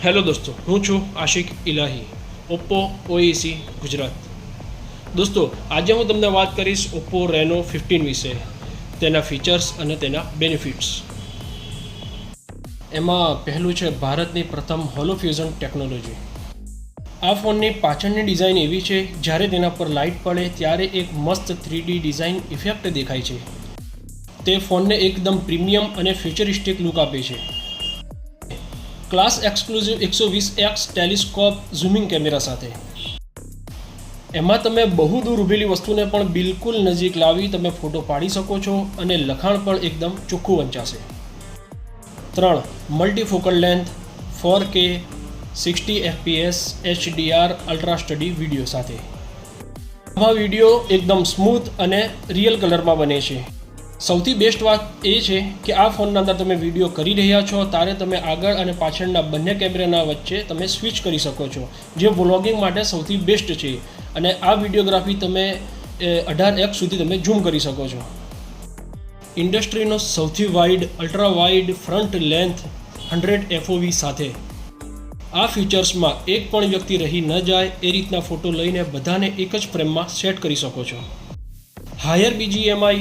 Hello દોસ્તો, હું છું આશિક ઇલાહી, ઓપ્પો ઓઈસી ગુજરાત. દોસ્તો, આજે હું તમને વાત કરીશ ઓપ્પો રેનો 15 વિશે, તેના ફીચર્સ અને તેના બેનિફિટ્સ. એમાં પહેલું છે ભારતની પ્રથમ હોલો ફ્યુઝન ટેકનોલોજી. આ ફોનની પાછળની ડિઝાઇન એવી છે, જ્યારે તેના પર લાઇટ પડે ત્યારે એક મસ્ત 3D ડિઝાઇન ઇફેક્ટ દેખાય છે. તે ફોનને એકદમ પ્રીમિયમ અને ફ્યુચરિસ્ટિક લુક આપે છે. Class exclusive 120x telescope zooming camera સાથે. એમાં તમે બહુ દૂર ઊભેલી વસ્તુને પણ બિલકુલ નજીક લાવી તમે ફોટો પાડી શકો છો અને લખાણ પણ એકદમ ચોખ્ખું વંચાશે. 3. Multifocal length 4K 60 FPS HDR ultra steady video સાથે. આમાં વિડીયો એકદમ સ્મૂથ અને રિયલ કલરમાં બને છે. સૌથી બેસ્ટ વાત એ છે કે આ ફોનના અંદર તમે વિડીયો કરી રહ્યા છો ત્યારે તમે આગળ અને પાછળના બંને કેમેરાના વચ્ચે તમે સ્વિચ કરી શકો છો, જે વ્લોગિંગ માટે સૌથી બેસ્ટ છે. અને આ વિડીયોગ્રાફી તમે 18x સુધી તમે ઝૂમ કરી શકો છો. ઇન્ડસ્ટ્રીનો સૌથી wide ultra wide front length 100 FOV સાથે. આ ફીચર્સમાં એક પણ વ્યક્તિ રહી ન જાય એ રીતના ફોટો લઈને બધાને એક જ ફ્રેમમાં સેટ કરી શકો છો. Higher BGMI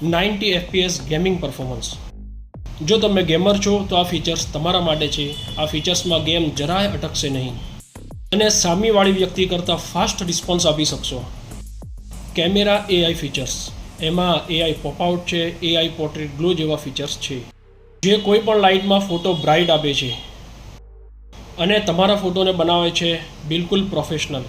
90 FPS gaming performance. જો તમે ગેમર છો તો આ ફીચર્સ તમારા માટે છે. આ ફીચર્સમાં ગેમ જરાય અટકશે નહીં અને સામેવાળી વ્યક્તિ કરતાં ફાસ્ટ રિસ્પોન્સ આપી શકશો. Camera AI features. એમાં AI પોપઆઉટ છે, AI પોર્ટ્રેટ ગ્લો જેવા ફીચર્સ છે, જે કોઈ પણ લાઇટમાં ફોટો બ્રાઇટ આપે છે અને તમારા ફોટોને બનાવે છે બિલકુલ પ્રોફેશનલ.